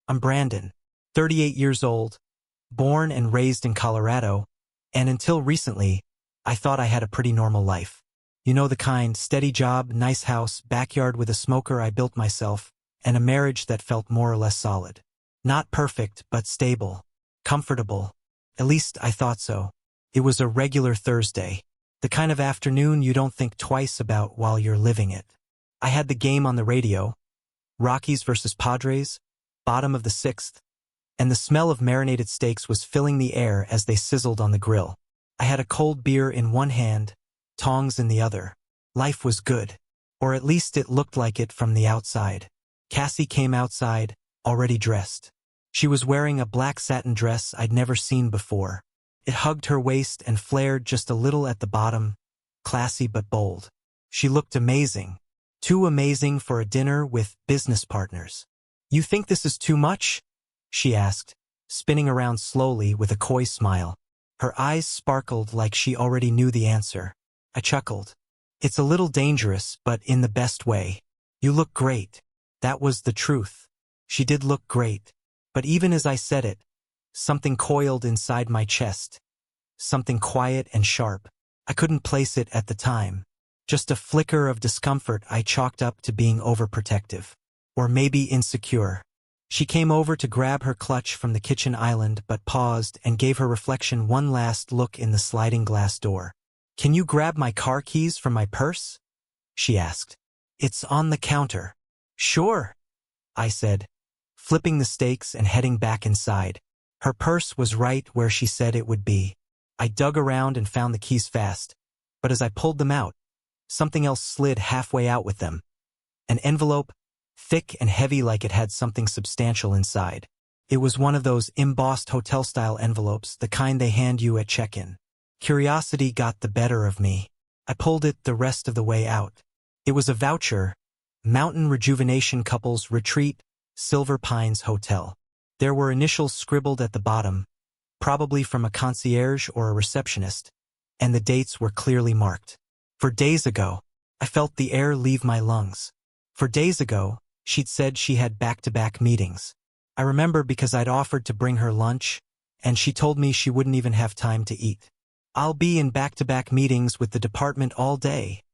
I'm Brandon, 38 years old, born and raised in Colorado, and until recently, I thought I had a pretty normal life. You know the kind, steady job, nice house, backyard with a smoker I built myself, and a marriage that felt more or less solid. Not perfect, but stable. Comfortable. At least I thought so. It was a regular Thursday. The kind of afternoon you don't think twice about while you're living it. I had the game on the radio, Rockies versus Padres, bottom of the sixth, and the smell of marinated steaks was filling the air as they sizzled on the grill. I had a cold beer in one hand, tongs in the other. Life was good. Or at least it looked like it from the outside. Cassie came outside, already dressed. She was wearing a black satin dress I'd never seen before. It hugged her waist and flared just a little at the bottom, classy but bold. She looked amazing. Too amazing for a dinner with business partners. "You think this is too much?" she asked, spinning around slowly with a coy smile. Her eyes sparkled like she already knew the answer. I chuckled. "It's a little dangerous, but in the best way. You look great." That was the truth. She did look great. But even as I said it, something coiled inside my chest. Something quiet and sharp. I couldn't place it at the time. Just a flicker of discomfort I chalked up to being overprotective. Or maybe insecure. She came over to grab her clutch from the kitchen island but paused and gave her reflection one last look in the sliding glass door. "Can you grab my car keys from my purse?" she asked. "It's on the counter." "Sure," I said, flipping the steaks and heading back inside. Her purse was right where she said it would be. I dug around and found the keys fast, but as I pulled them out, something else slid halfway out with them. An envelope, thick and heavy like it had something substantial inside. It was one of those embossed hotel-style envelopes, the kind they hand you at check-in. Curiosity got the better of me. I pulled it the rest of the way out. It was a voucher, Mountain Rejuvenation Couples Retreat, Silver Pines Hotel. There were initials scribbled at the bottom, probably from a concierge or a receptionist, and the dates were clearly marked. For days ago, I felt the air leave my lungs. For days ago, she'd said she had back-to-back meetings. I remember because I'd offered to bring her lunch, and she told me she wouldn't even have time to eat. "I'll be in back-to-back meetings with the department all day,"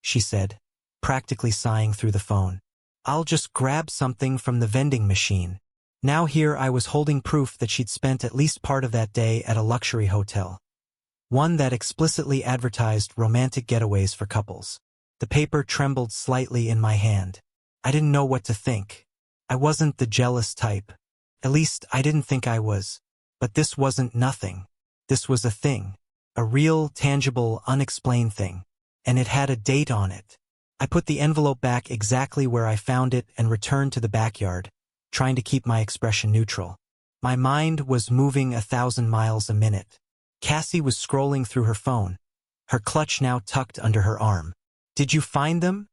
she said, practically sighing through the phone. "I'll just grab something from the vending machine." Now here I was holding proof that she'd spent at least part of that day at a luxury hotel. One that explicitly advertised romantic getaways for couples. The paper trembled slightly in my hand. I didn't know what to think. I wasn't the jealous type. At least I didn't think I was. But this wasn't nothing. This was a thing. A real, tangible, unexplained thing. And it had a date on it. I put the envelope back exactly where I found it and returned to the backyard, trying to keep my expression neutral. My mind was moving 1,000 miles a minute. Cassie was scrolling through her phone, her clutch now tucked under her arm. "Did you find them?"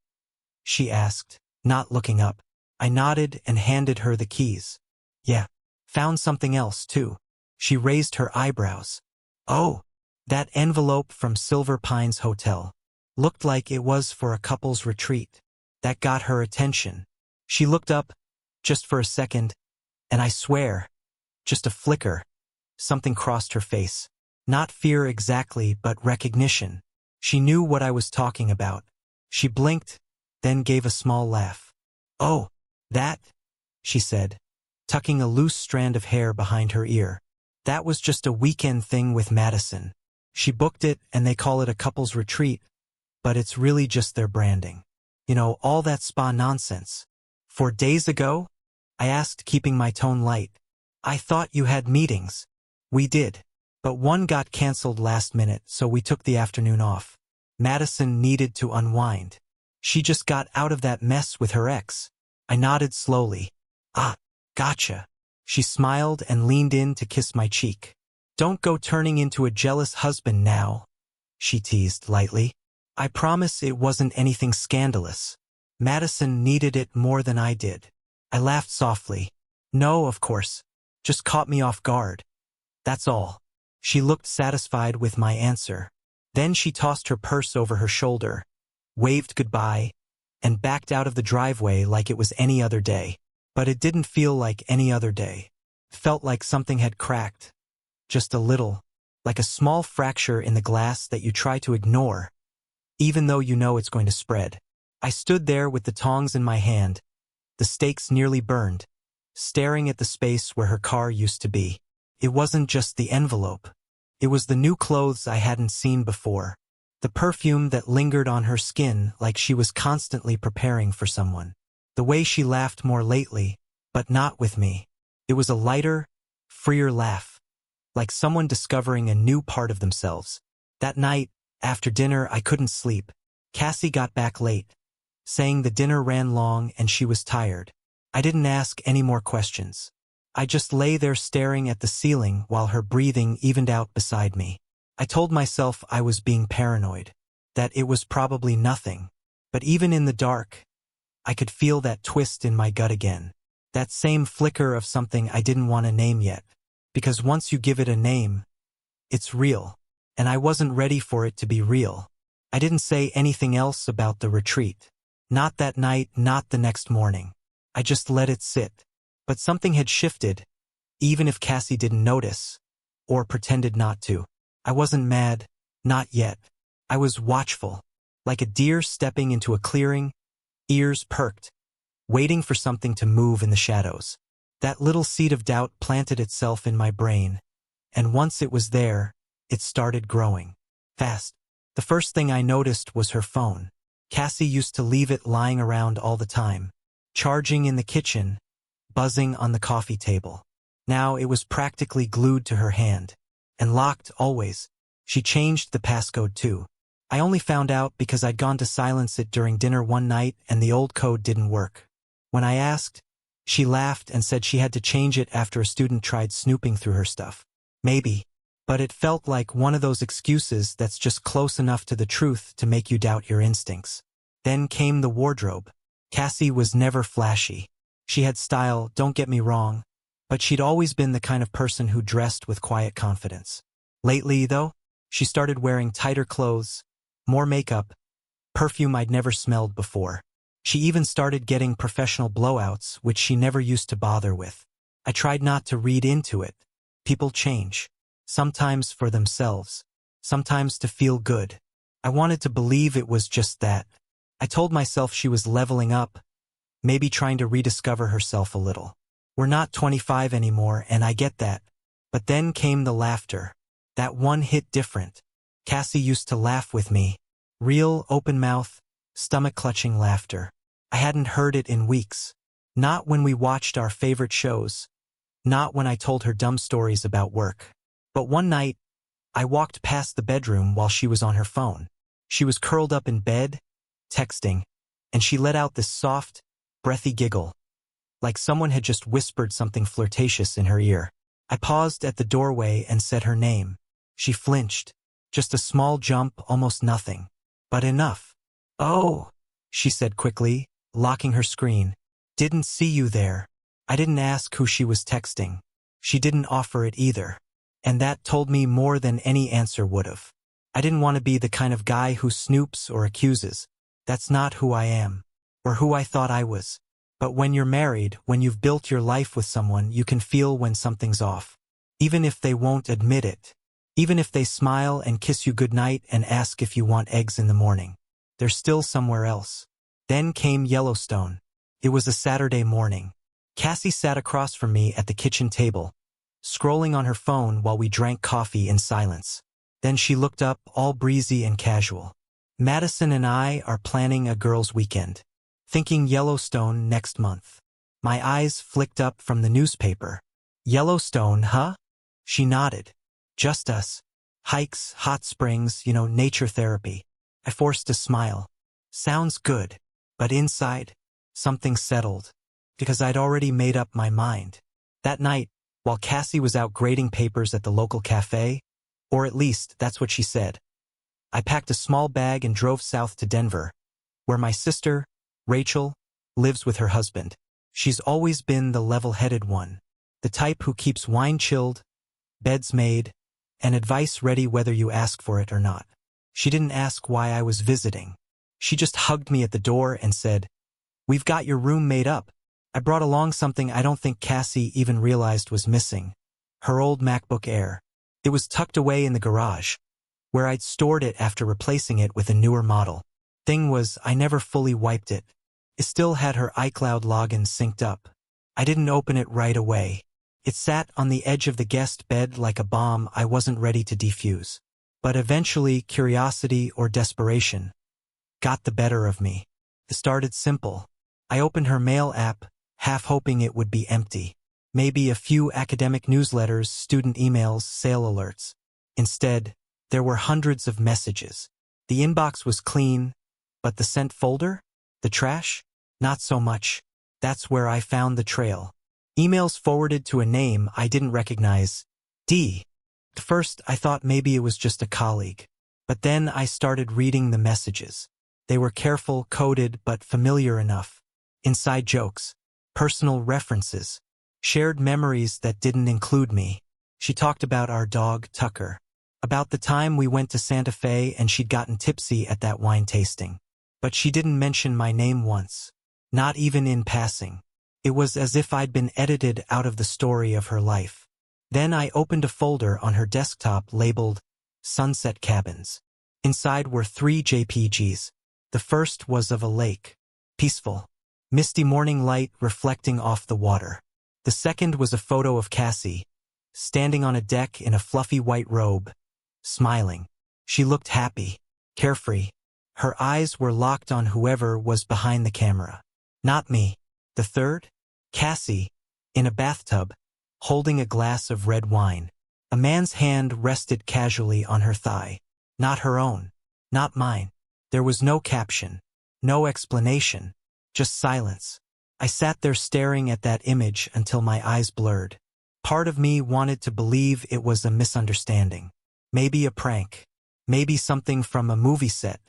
she asked, not looking up. I nodded and handed her the keys. "Yeah. Found something else, too." She raised her eyebrows. "Oh, that envelope from Silver Pines Hotel. Looked like it was for a couple's retreat." That got her attention. She looked up, just for a second, and I swear, just a flicker, something crossed her face. Not fear exactly, but recognition. She knew what I was talking about. She blinked, then gave a small laugh. "Oh, that," she said, tucking a loose strand of hair behind her ear. "That was just a weekend thing with Madison. She booked it and they call it a couple's retreat, but it's really just their branding. You know, all that spa nonsense." "4 days ago?" I asked, keeping my tone light. "I thought you had meetings." "We did. But one got canceled last minute, so we took the afternoon off. Madison needed to unwind. She just got out of that mess with her ex." I nodded slowly. "Ah, gotcha." She smiled and leaned in to kiss my cheek. "Don't go turning into a jealous husband now," she teased lightly. "I promise it wasn't anything scandalous. Madison needed it more than I did." I laughed softly. "No, of course. Just caught me off guard. That's all." She looked satisfied with my answer. Then she tossed her purse over her shoulder, waved goodbye, and backed out of the driveway like it was any other day. But it didn't feel like any other day. It felt like something had cracked. Just a little. Like a small fracture in the glass that you try to ignore, even though you know it's going to spread. I stood there with the tongs in my hand, the stakes nearly burned, staring at the space where her car used to be. It wasn't just the envelope. It was the new clothes I hadn't seen before. The perfume that lingered on her skin like she was constantly preparing for someone. The way she laughed more lately, but not with me. It was a lighter, freer laugh, like someone discovering a new part of themselves. That night, after dinner, I couldn't sleep. Cassie got back late, saying the dinner ran long and she was tired. I didn't ask any more questions. I just lay there staring at the ceiling while her breathing evened out beside me. I told myself I was being paranoid, that it was probably nothing. But even in the dark, I could feel that twist in my gut again. That same flicker of something I didn't want to name yet. Because once you give it a name, it's real. And I wasn't ready for it to be real. I didn't say anything else about the retreat. Not that night, not the next morning. I just let it sit. But something had shifted, even if Cassie didn't notice, or pretended not to. I wasn't mad, not yet. I was watchful, like a deer stepping into a clearing, ears perked, waiting for something to move in the shadows. That little seed of doubt planted itself in my brain, and once it was there, it started growing. Fast. The first thing I noticed was her phone. Cassie used to leave it lying around all the time, charging in the kitchen, buzzing on the coffee table. Now it was practically glued to her hand, and locked always. She changed the passcode too. I only found out because I'd gone to silence it during dinner one night and the old code didn't work. When I asked, she laughed and said she had to change it after a student tried snooping through her stuff. Maybe. But it felt like one of those excuses that's just close enough to the truth to make you doubt your instincts. Then came the wardrobe. Cassie was never flashy. She had style, don't get me wrong, but she'd always been the kind of person who dressed with quiet confidence. Lately, though, she started wearing tighter clothes, more makeup, perfume I'd never smelled before. She even started getting professional blowouts, which she never used to bother with. I tried not to read into it. People change. Sometimes for themselves. Sometimes to feel good. I wanted to believe it was just that. I told myself she was leveling up, maybe trying to rediscover herself a little. We're not 25 anymore, and I get that. But then came the laughter. That one hit different. Cassie used to laugh with me. Real, open mouth, stomach-clutching laughter. I hadn't heard it in weeks. Not when we watched our favorite shows. Not when I told her dumb stories about work. But one night, I walked past the bedroom while she was on her phone. She was curled up in bed, texting, and she let out this soft, breathy giggle, like someone had just whispered something flirtatious in her ear. I paused at the doorway and said her name. She flinched. Just a small jump, almost nothing. But enough. "Oh," she said quickly, locking her screen. "Didn't see you there." I didn't ask who she was texting. She didn't offer it either. And that told me more than any answer would've. I didn't want to be the kind of guy who snoops or accuses. That's not who I am, or who I thought I was. But when you're married, when you've built your life with someone, you can feel when something's off. Even if they won't admit it. Even if they smile and kiss you goodnight and ask if you want eggs in the morning. They're still somewhere else. Then came Yellowstone. It was a Saturday morning. Cassie sat across from me at the kitchen table, scrolling on her phone while we drank coffee in silence. Then she looked up, all breezy and casual. "Madison and I are planning a girls' weekend. Thinking Yellowstone next month." My eyes flicked up from the newspaper. "Yellowstone, huh?" She nodded. "Just us. Hikes, hot springs, nature therapy." I forced a smile. Sounds good. But inside, something settled. Because I'd already made up my mind. That night, while Cassie was out grading papers at the local cafe, or at least that's what she said, I packed a small bag and drove south to Denver, where my sister, Rachel, lives with her husband. She's always been the level-headed one, the type who keeps wine chilled, beds made, and advice ready whether you ask for it or not. She didn't ask why I was visiting. She just hugged me at the door and said, "We've got your room made up." I brought along something I don't think Cassie even realized was missing. Her old MacBook Air. It was tucked away in the garage, where I'd stored it after replacing it with a newer model. Thing was, I never fully wiped it. It still had her iCloud login synced up. I didn't open it right away. It sat on the edge of the guest bed like a bomb I wasn't ready to defuse. But eventually, curiosity or desperation got the better of me. It started simple. I opened her mail app, half hoping it would be empty. Maybe a few academic newsletters, student emails, sale alerts. Instead, there were hundreds of messages. The inbox was clean, but the sent folder? The trash? Not so much. That's where I found the trail. Emails forwarded to a name I didn't recognize. D. At first, I thought maybe it was just a colleague. But then I started reading the messages. They were careful, coded, but familiar enough. Inside jokes, personal references, shared memories that didn't include me. She talked about our dog, Tucker. About the time we went to Santa Fe and she'd gotten tipsy at that wine tasting. But she didn't mention my name once. Not even in passing. It was as if I'd been edited out of the story of her life. Then I opened a folder on her desktop labeled Sunset Cabins. Inside were 3 JPGs. The first was of a lake. Peaceful. Misty morning light reflecting off the water. The second was a photo of Cassie, standing on a deck in a fluffy white robe, smiling. She looked happy, carefree. Her eyes were locked on whoever was behind the camera. Not me. The third? Cassie, in a bathtub, holding a glass of red wine. A man's hand rested casually on her thigh. Not her own. Not mine. There was no caption. No explanation. Just silence. I sat there staring at that image until my eyes blurred. Part of me wanted to believe it was a misunderstanding. Maybe a prank. Maybe something from a movie set.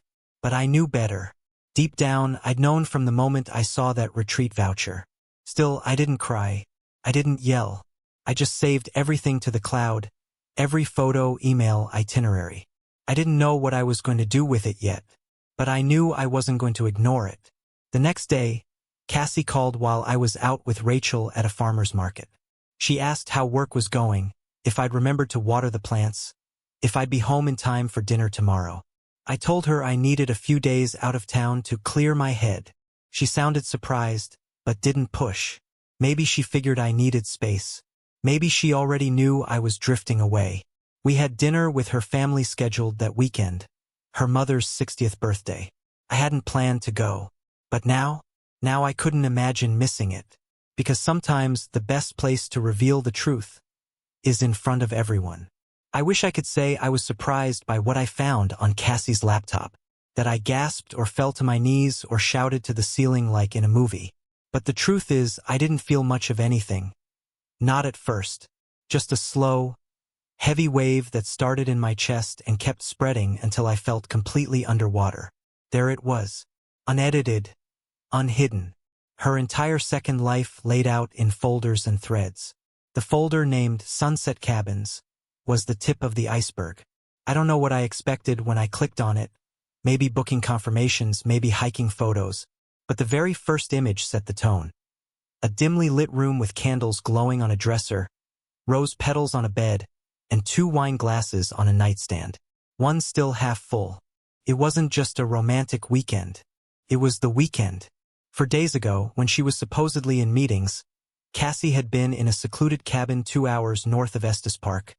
But I knew better. Deep down, I'd known from the moment I saw that retreat voucher. Still, I didn't cry. I didn't yell. I just saved everything to the cloud. Every photo, email, itinerary. I didn't know what I was going to do with it yet. But I knew I wasn't going to ignore it. The next day, Cassie called while I was out with Rachel at a farmer's market. She asked how work was going, if I'd remembered to water the plants, if I'd be home in time for dinner tomorrow. I told her I needed a few days out of town to clear my head. She sounded surprised, but didn't push. Maybe she figured I needed space. Maybe she already knew I was drifting away. We had dinner with her family scheduled that weekend, her mother's 60th birthday. I hadn't planned to go. But now I couldn't imagine missing it. Because sometimes the best place to reveal the truth is in front of everyone. I wish I could say I was surprised by what I found on Cassie's laptop, that I gasped or fell to my knees or shouted to the ceiling like in a movie. But the truth is, I didn't feel much of anything. Not at first. Just a slow, heavy wave that started in my chest and kept spreading until I felt completely underwater. There it was. Unedited. Unhidden. Her entire second life laid out in folders and threads. The folder named Sunset Cabins was the tip of the iceberg. I don't know what I expected when I clicked on it. Maybe booking confirmations, maybe hiking photos. But the very first image set the tone. A dimly lit room with candles glowing on a dresser, rose petals on a bed, and 2 wine glasses on a nightstand. One still half full. It wasn't just a romantic weekend. It was the weekend. For days ago, when she was supposedly in meetings, Cassie had been in a secluded cabin 2 hours north of Estes Park,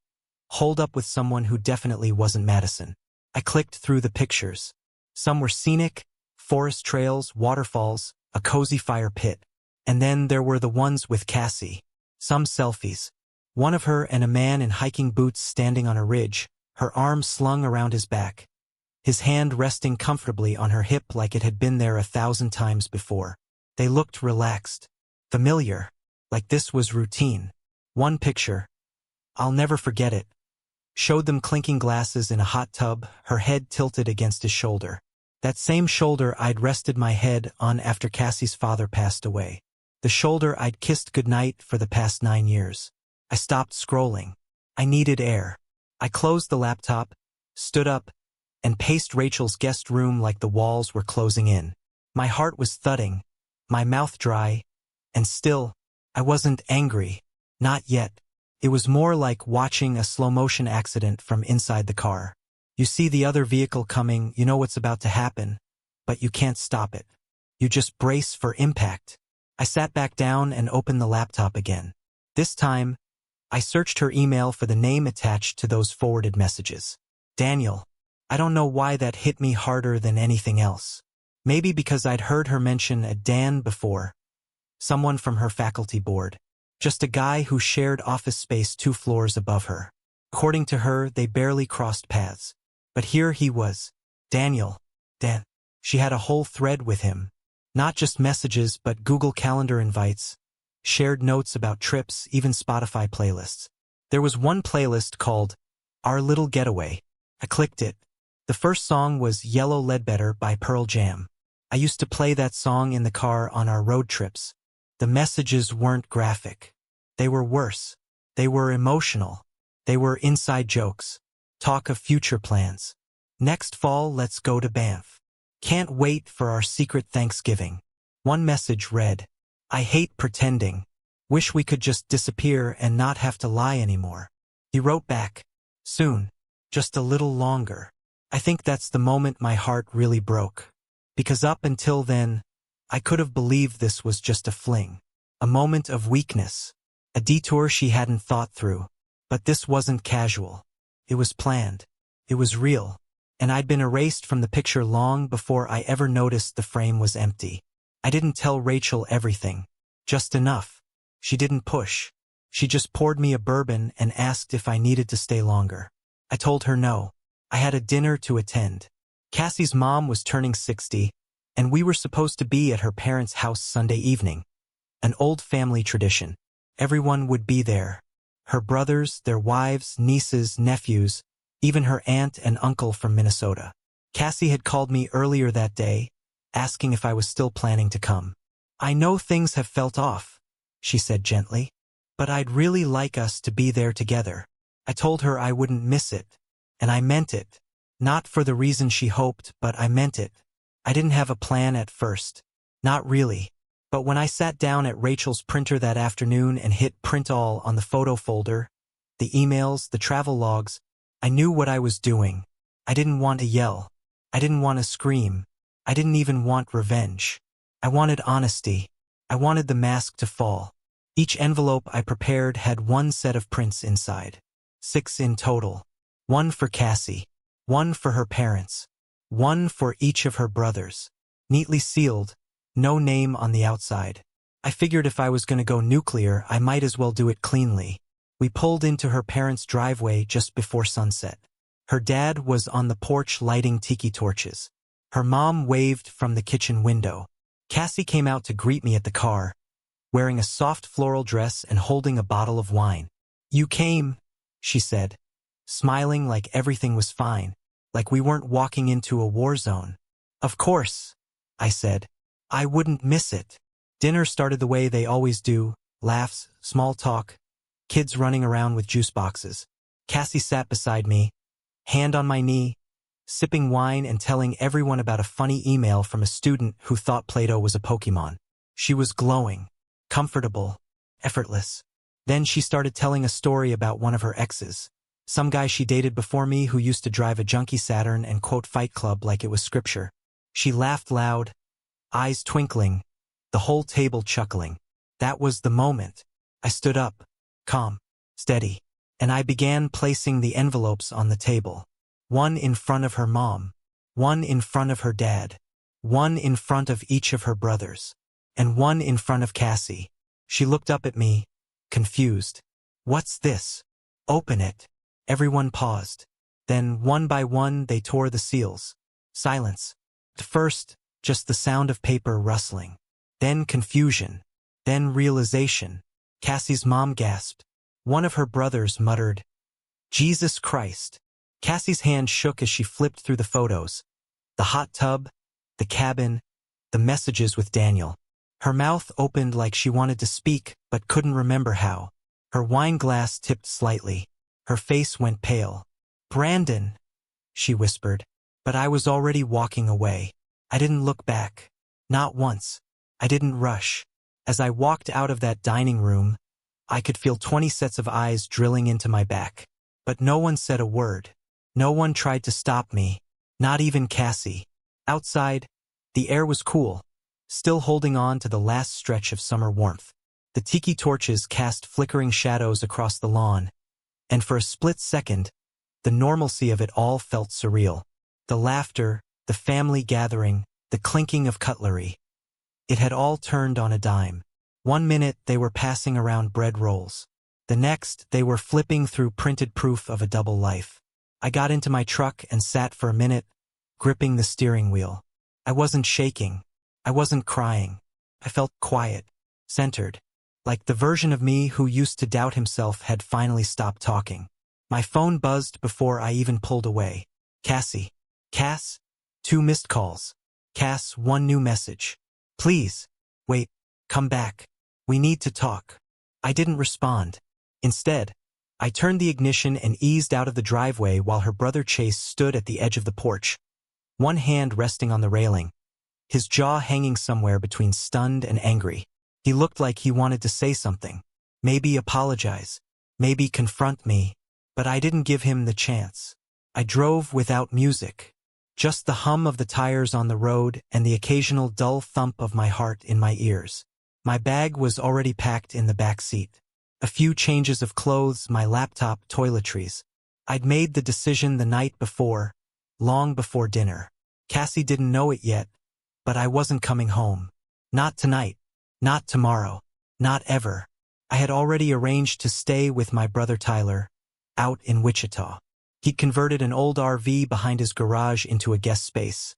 holed up with someone who definitely wasn't Madison. I clicked through the pictures. Some were scenic, forest trails, waterfalls, a cozy fire pit. And then there were the ones with Cassie. Some selfies. One of her and a man in hiking boots standing on a ridge, her arms slung around his back. His hand resting comfortably on her hip like it had been there 1,000 times before. They looked relaxed. Familiar. Like this was routine. One picture, I'll never forget it, showed them clinking glasses in a hot tub, her head tilted against his shoulder. That same shoulder I'd rested my head on after Cassie's father passed away. The shoulder I'd kissed goodnight for the past 9 years. I stopped scrolling. I needed air. I closed the laptop, stood up, and paced Rachel's guest room like the walls were closing in. My heart was thudding, my mouth dry, And still, I wasn't angry. Not yet. It was more like watching a slow-motion accident from inside the car. You see the other vehicle coming, you know what's about to happen, but you can't stop it. You just brace for impact. I sat back down and opened the laptop again. This time, I searched her email for the name attached to those forwarded messages. Daniel. I don't know why that hit me harder than anything else. Maybe because I'd heard her mention a Dan before. Someone from her faculty board. Just a guy who shared office space 2 floors above her. According to her, they barely crossed paths. But here he was. Daniel. Dan. She had a whole thread with him. Not just messages, but Google Calendar invites. Shared notes about trips, even Spotify playlists. There was one playlist called Our Little Getaway. I clicked it. The first song was Yellow Ledbetter by Pearl Jam. I used to play that song in the car on our road trips. The messages weren't graphic. They were worse. They were emotional. They were inside jokes. Talk of future plans. Next fall, let's go to Banff. Can't wait for our secret Thanksgiving. One message read, I hate pretending. Wish we could just disappear and not have to lie anymore. He wrote back, soon. Just a little longer. I think that's the moment my heart really broke. Because up until then, I could have believed this was just a fling. A moment of weakness. A detour she hadn't thought through. But this wasn't casual. It was planned. It was real. And I'd been erased from the picture long before I ever noticed the frame was empty. I didn't tell Rachel everything. Just enough. She didn't push. She just poured me a bourbon and asked if I needed to stay longer. I told her no. I had a dinner to attend. Cassie's mom was turning 60, and we were supposed to be at her parents' house Sunday evening. An old family tradition. Everyone would be there. Her brothers, their wives, nieces, nephews, even her aunt and uncle from Minnesota. Cassie had called me earlier that day, asking if I was still planning to come. I know things have felt off, she said gently, but I'd really like us to be there together. I told her I wouldn't miss it, and I meant it. Not for the reason she hoped, but I meant it. I didn't have a plan at first. Not really. But when I sat down at Rachel's printer that afternoon and hit print all on the photo folder, the emails, the travel logs, I knew what I was doing. I didn't want to yell. I didn't want to scream. I didn't even want revenge. I wanted honesty. I wanted the mask to fall. Each envelope I prepared had 1 set of prints inside. 6 in total. 1 for Cassie. 1 for her parents. 1 for each of her brothers. Neatly sealed. No name on the outside. I figured if I was going to go nuclear, I might as well do it cleanly. We pulled into her parents' driveway just before sunset. Her dad was on the porch lighting tiki torches. Her mom waved from the kitchen window. Cassie came out to greet me at the car, wearing a soft floral dress and holding a bottle of wine. You came, she said, smiling like everything was fine, like we weren't walking into a war zone. Of course, I said. I wouldn't miss it. Dinner started the way they always do, laughs, small talk, kids running around with juice boxes. Cassie sat beside me, hand on my knee, sipping wine and telling everyone about a funny email from a student who thought Play-Doh was a Pokemon. She was glowing, comfortable, effortless. Then she started telling a story about one of her exes, some guy she dated before me who used to drive a junky Saturn and quote Fight Club like it was scripture. She laughed loud, eyes twinkling, the whole table chuckling. That was the moment. I stood up, calm, steady, and I began placing the envelopes on the table. 1 in front of her mom, 1 in front of her dad, 1 in front of each of her brothers, and 1 in front of Cassie. She looked up at me, confused. What's this? Open it. Everyone paused. Then, one by one, they tore the seals. Silence. At first, just the sound of paper rustling. Then confusion. Then realization. Cassie's mom gasped. One of her brothers muttered, Jesus Christ. Cassie's hand shook as she flipped through the photos. The hot tub, the cabin, the messages with Daniel. Her mouth opened like she wanted to speak, but couldn't remember how. Her wine glass tipped slightly. Her face went pale. Brandon, she whispered. But I was already walking away. I didn't look back. Not once. I didn't rush. As I walked out of that dining room, I could feel 20 sets of eyes drilling into my back. But no one said a word. No one tried to stop me, not even Cassie. Outside, the air was cool, still holding on to the last stretch of summer warmth. The tiki torches cast flickering shadows across the lawn, and for a split second, the normalcy of it all felt surreal. The laughter, the family gathering, the clinking of cutlery. It had all turned on a dime. One minute they were passing around bread rolls. The next they were flipping through printed proof of a double life. I got into my truck and sat for a minute, gripping the steering wheel. I wasn't shaking. I wasn't crying. I felt quiet, centered, like the version of me who used to doubt himself had finally stopped talking. My phone buzzed before I even pulled away. Cassie. Cass? 2 missed calls. Cass, 1 new message. Please. Wait. Come back. We need to talk. I didn't respond. Instead, I turned the ignition and eased out of the driveway while her brother Chase stood at the edge of the porch, one hand resting on the railing, his jaw hanging somewhere between stunned and angry. He looked like he wanted to say something, maybe apologize, maybe confront me, but I didn't give him the chance. I drove without music, just the hum of the tires on the road and the occasional dull thump of my heart in my ears. My bag was already packed in the back seat. A few changes of clothes, my laptop, toiletries. I'd made the decision the night before, long before dinner. Cassie didn't know it yet, but I wasn't coming home. Not tonight. Not tomorrow. Not ever. I had already arranged to stay with my brother Tyler, out in Wichita. He'd converted an old RV behind his garage into a guest space.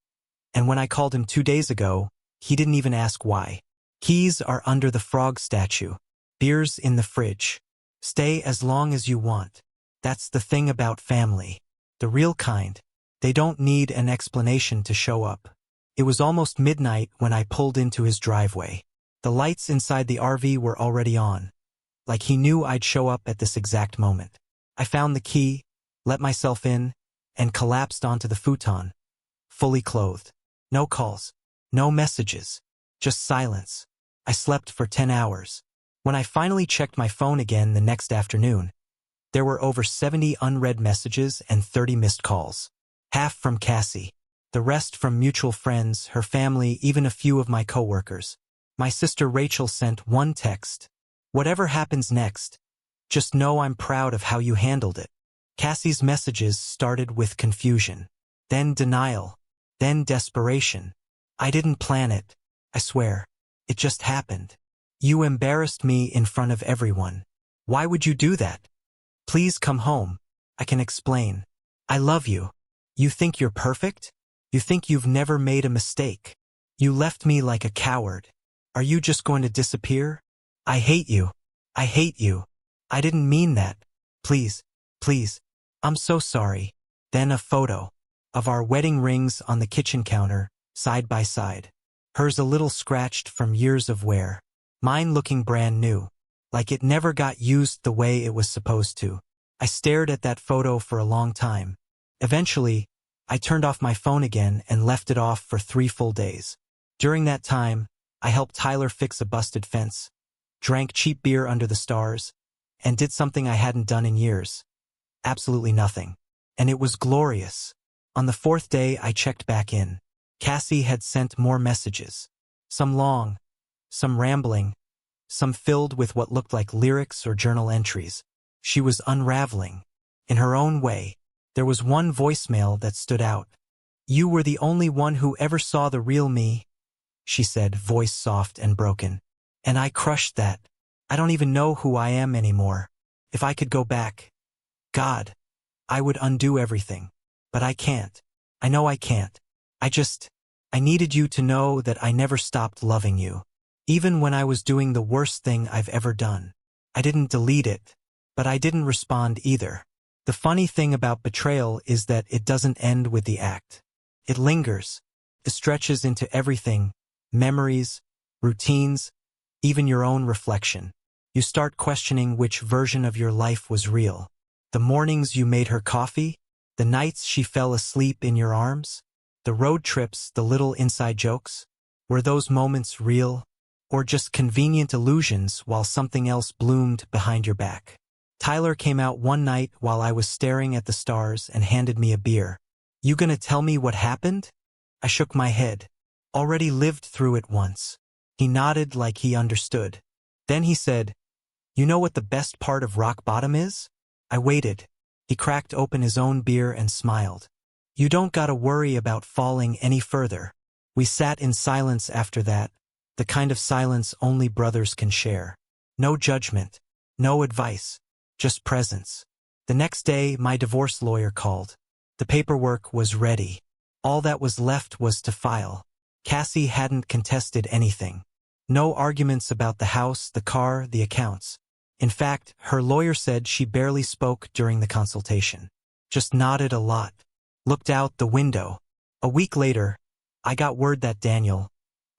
And when I called him 2 days ago, he didn't even ask why. Keys are under the frog statue. Beers in the fridge. Stay as long as you want. That's the thing about family. The real kind. They don't need an explanation to show up. It was almost midnight when I pulled into his driveway. The lights inside the RV were already on, like he knew I'd show up at this exact moment. I found the key, let myself in, and collapsed onto the futon, fully clothed. No calls, no messages, just silence. I slept for 10 hours. When I finally checked my phone again the next afternoon, there were over 70 unread messages and 30 missed calls. Half from Cassie, the rest from mutual friends, her family, even a few of my coworkers. My sister Rachel sent one text. Whatever happens next, just know I'm proud of how you handled it. Cassie's messages started with confusion, then denial, then desperation. I didn't plan it, I swear. It just happened. You embarrassed me in front of everyone. Why would you do that? Please come home. I can explain. I love you. You think you're perfect? You think you've never made a mistake? You left me like a coward. Are you just going to disappear? I hate you. I hate you. I didn't mean that. Please, please. I'm so sorry. Then a photo of our wedding rings on the kitchen counter, side by side. Hers a little scratched from years of wear. Mine looking brand new, like it never got used the way it was supposed to. I stared at that photo for a long time. Eventually, I turned off my phone again and left it off for 3 full days. During that time, I helped Tyler fix a busted fence, drank cheap beer under the stars, and did something I hadn't done in years. Absolutely nothing. And it was glorious. On the 4th day, I checked back in. Cassie had sent more messages. Some long, some rambling, some filled with what looked like lyrics or journal entries. She was unraveling. In her own way, there was one voicemail that stood out. You were the only one who ever saw the real me, she said, voice soft and broken. And I crushed that. I don't even know who I am anymore. If I could go back, God, I would undo everything. But I can't. I know I can't. I needed you to know that I never stopped loving you. Even when I was doing the worst thing I've ever done. I didn't delete it, but I didn't respond either. The funny thing about betrayal is that it doesn't end with the act. It lingers. It stretches into everything, memories, routines, even your own reflection. You start questioning which version of your life was real. The mornings you made her coffee, the nights she fell asleep in your arms, the road trips, the little inside jokes. Were those moments real, or just convenient illusions while something else bloomed behind your back? Tyler came out one night while I was staring at the stars and handed me a beer. You gonna tell me what happened? I shook my head. Already lived through it once. He nodded like he understood. Then he said, you know what the best part of rock bottom is? I waited. He cracked open his own beer and smiled. You don't gotta worry about falling any further. We sat in silence after that, the kind of silence only brothers can share. No judgment, no advice, just presence. The next day, my divorce lawyer called. The paperwork was ready. All that was left was to file. Cassie hadn't contested anything. No arguments about the house, the car, the accounts. In fact, her lawyer said she barely spoke during the consultation. Just nodded a lot. Looked out the window. A week later, I got word that Daniel,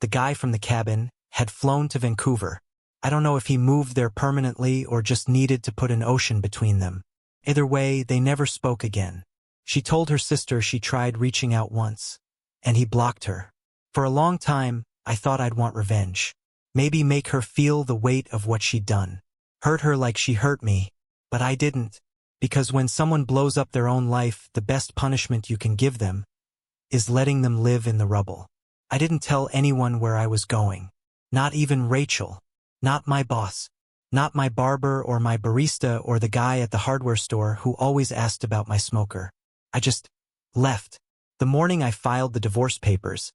the guy from the cabin, had flown to Vancouver. I don't know if he moved there permanently or just needed to put an ocean between them. Either way, they never spoke again. She told her sister she tried reaching out once, and he blocked her. For a long time, I thought I'd want revenge. Maybe make her feel the weight of what she'd done. Hurt her like she hurt me, but I didn't. Because when someone blows up their own life, the best punishment you can give them is letting them live in the rubble. I didn't tell anyone where I was going. Not even Rachel. Not my boss. Not my barber or my barista or the guy at the hardware store who always asked about my smoker. I just left. The morning I filed the divorce papers,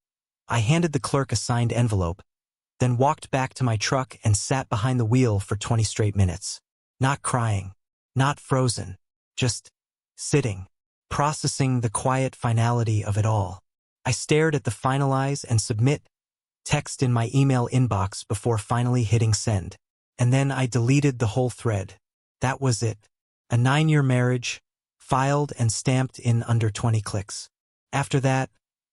I handed the clerk a signed envelope, then walked back to my truck and sat behind the wheel for 20 straight minutes. Not crying. Not frozen. Just sitting. Processing the quiet finality of it all. I stared at the finalize and submit text in my email inbox before finally hitting send. And then I deleted the whole thread. That was it. A 9-year marriage, filed and stamped in under 20 clicks. After that,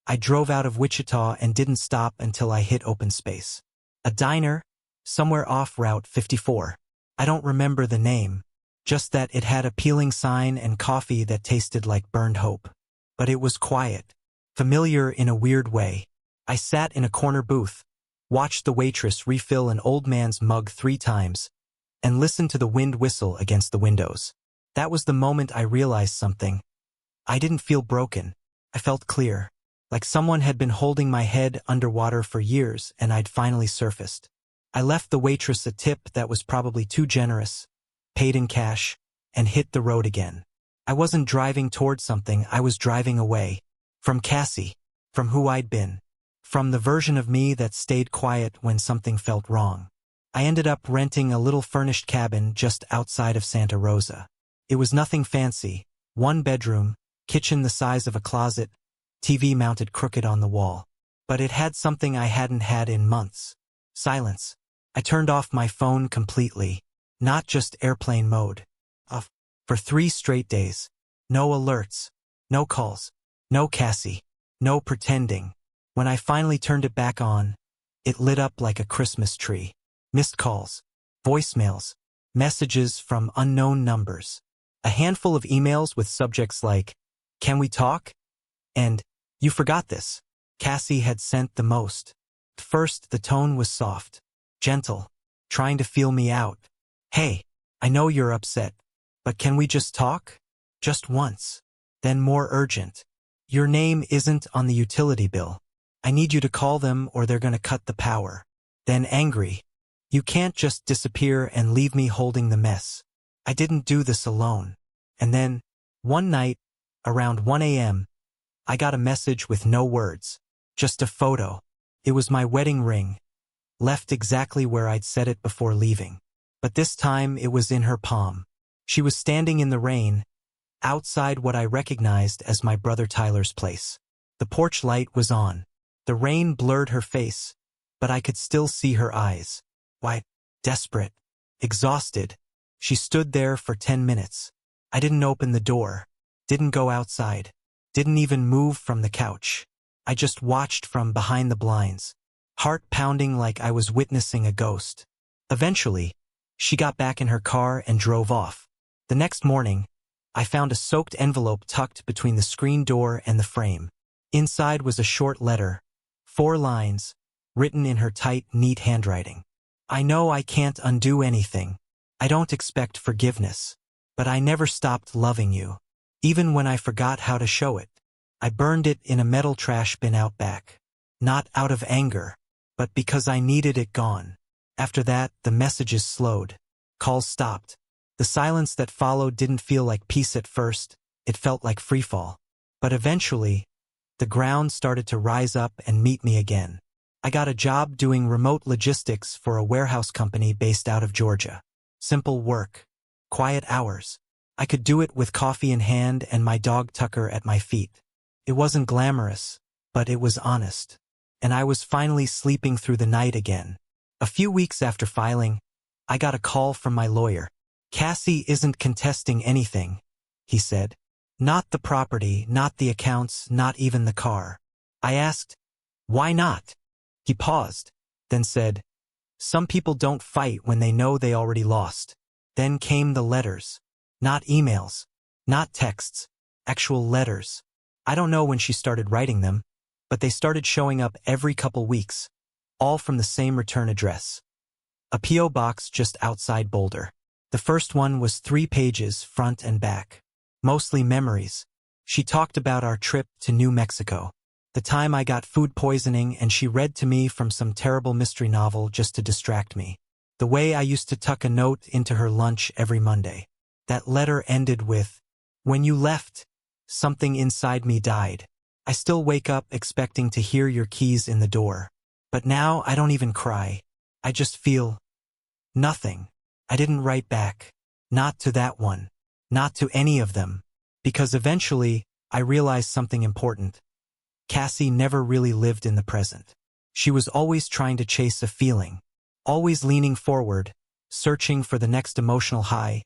I drove out of Wichita and didn't stop until I hit open space. A diner, somewhere off Route 54. I don't remember the name, just that it had a peeling sign and coffee that tasted like burned hope. But it was quiet, familiar in a weird way. I sat in a corner booth, watched the waitress refill an old man's mug 3 times, and listened to the wind whistle against the windows. That was the moment I realized something. I didn't feel broken. I felt clear. Like someone had been holding my head underwater for years and I'd finally surfaced. I left the waitress a tip that was probably too generous, paid in cash, and hit the road again. I wasn't driving towards something, I was driving away. From Cassie. From who I'd been. From the version of me that stayed quiet when something felt wrong. I ended up renting a little furnished cabin just outside of Santa Rosa. It was nothing fancy. 1 bedroom, kitchen the size of a closet, TV mounted crooked on the wall. But it had something I hadn't had in months. Silence. I turned off my phone completely. Not just airplane mode. Off. For 3 straight days. No alerts. No calls. No Cassie. No pretending. When I finally turned it back on, it lit up like a Christmas tree. Missed calls. Voicemails. Messages from unknown numbers. A handful of emails with subjects like, "Can we talk?" and "You forgot this." Cassie had sent the most. First, the tone was soft. Gentle. Trying to feel me out. "Hey, I know you're upset, but can we just talk? Just once." Then more urgent. "Your name isn't on the utility bill. I need you to call them or they're gonna cut the power." Then angry. "You can't just disappear and leave me holding the mess. I didn't do this alone." And then, one night, around 1 a.m., I got a message with no words. Just a photo. It was my wedding ring. Left exactly where I'd set it before leaving. But this time it was in her palm. She was standing in the rain, outside what I recognized as my brother Tyler's place. The porch light was on. The rain blurred her face, but I could still see her eyes. White, desperate, exhausted. She stood there for 10 minutes. I didn't open the door, didn't go outside, didn't even move from the couch. I just watched from behind the blinds, heart pounding like I was witnessing a ghost. Eventually, she got back in her car and drove off. The next morning, I found a soaked envelope tucked between the screen door and the frame. Inside was a short letter, 4 lines, written in her tight, neat handwriting. I know I can't undo anything. I don't expect forgiveness. But I never stopped loving you. Even when I forgot how to show it. I burned it in a metal trash bin out back. Not out of anger, but because I needed it gone. After that, the messages slowed. Calls stopped. The silence that followed didn't feel like peace at first, it felt like freefall. But eventually, the ground started to rise up and meet me again. I got a job doing remote logistics for a warehouse company based out of Georgia. Simple work. Quiet hours. I could do it with coffee in hand and my dog Tucker at my feet. It wasn't glamorous, but it was honest. And I was finally sleeping through the night again. A few weeks after filing, I got a call from my lawyer. Cassie isn't contesting anything, he said. Not the property, not the accounts, not even the car. I asked, why not? He paused, then said, some people don't fight when they know they already lost. Then came the letters. Not emails, not texts, actual letters. I don't know when she started writing them, but they started showing up every couple weeks, all from the same return address. A P.O. box just outside Boulder. The first one was 3 pages, front and back. Mostly memories. She talked about our trip to New Mexico. The time I got food poisoning and she read to me from some terrible mystery novel just to distract me. The way I used to tuck a note into her lunch every Monday. That letter ended with, when you left, something inside me died. I still wake up expecting to hear your keys in the door. But now I don't even cry. I just feel nothing. I didn't write back. Not to that one. Not to any of them. Because eventually, I realized something important. Cassie never really lived in the present. She was always trying to chase a feeling. Always leaning forward, searching for the next emotional high,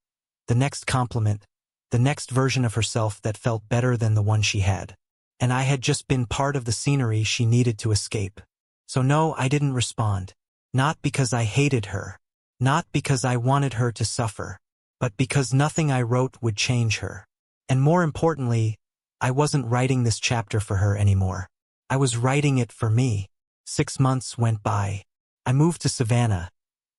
the next compliment, the next version of herself that felt better than the one she had. And I had just been part of the scenery she needed to escape. So no, I didn't respond. Not because I hated her. Not because I wanted her to suffer. But because nothing I wrote would change her. And more importantly, I wasn't writing this chapter for her anymore. I was writing it for me. 6 months went by. I moved to Savannah.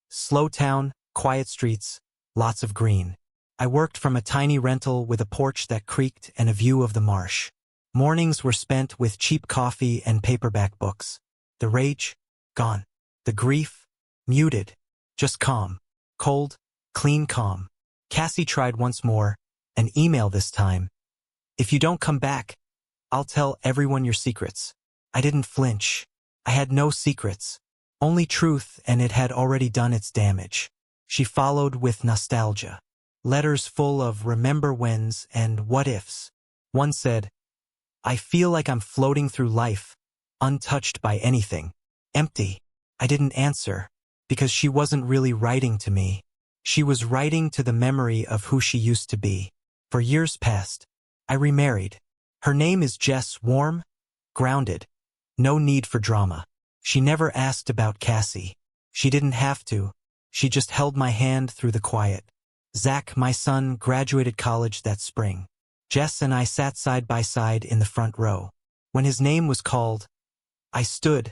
Slow town, quiet streets, lots of green. I worked from a tiny rental with a porch that creaked and a view of the marsh. Mornings were spent with cheap coffee and paperback books. The rage? Gone. The grief? Muted. Just calm. Cold, clean calm. Cassie tried once more, an email this time. If you don't come back, I'll tell everyone your secrets. I didn't flinch. I had no secrets. Only truth, and it had already done its damage. She followed with nostalgia. Letters full of remember whens and what ifs. One said, I feel like I'm floating through life, untouched by anything. Empty. I didn't answer, because she wasn't really writing to me. She was writing to the memory of who she used to be. For years past, I remarried. Her name is Jess, warm, grounded. No need for drama. She never asked about Cassie. She didn't have to. She just held my hand through the quiet. Zach, my son, graduated college that spring. Jess and I sat side by side in the front row. When his name was called, I stood,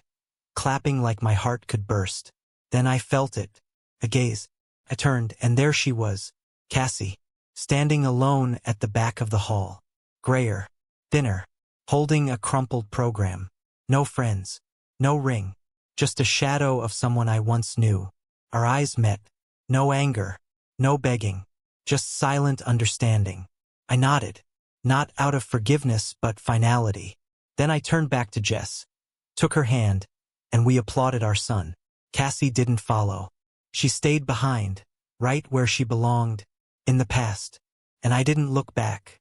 clapping like my heart could burst. Then I felt it. A gaze. I turned, and there she was, Cassie, standing alone at the back of the hall. Grayer, thinner, holding a crumpled program. No friends. No ring. Just a shadow of someone I once knew. Our eyes met. No anger. No begging. Just silent understanding. I nodded. Not out of forgiveness, but finality. Then I turned back to Jess, took her hand, and we applauded our son. Cassie didn't follow. She stayed behind, right where she belonged, in the past. And I didn't look back.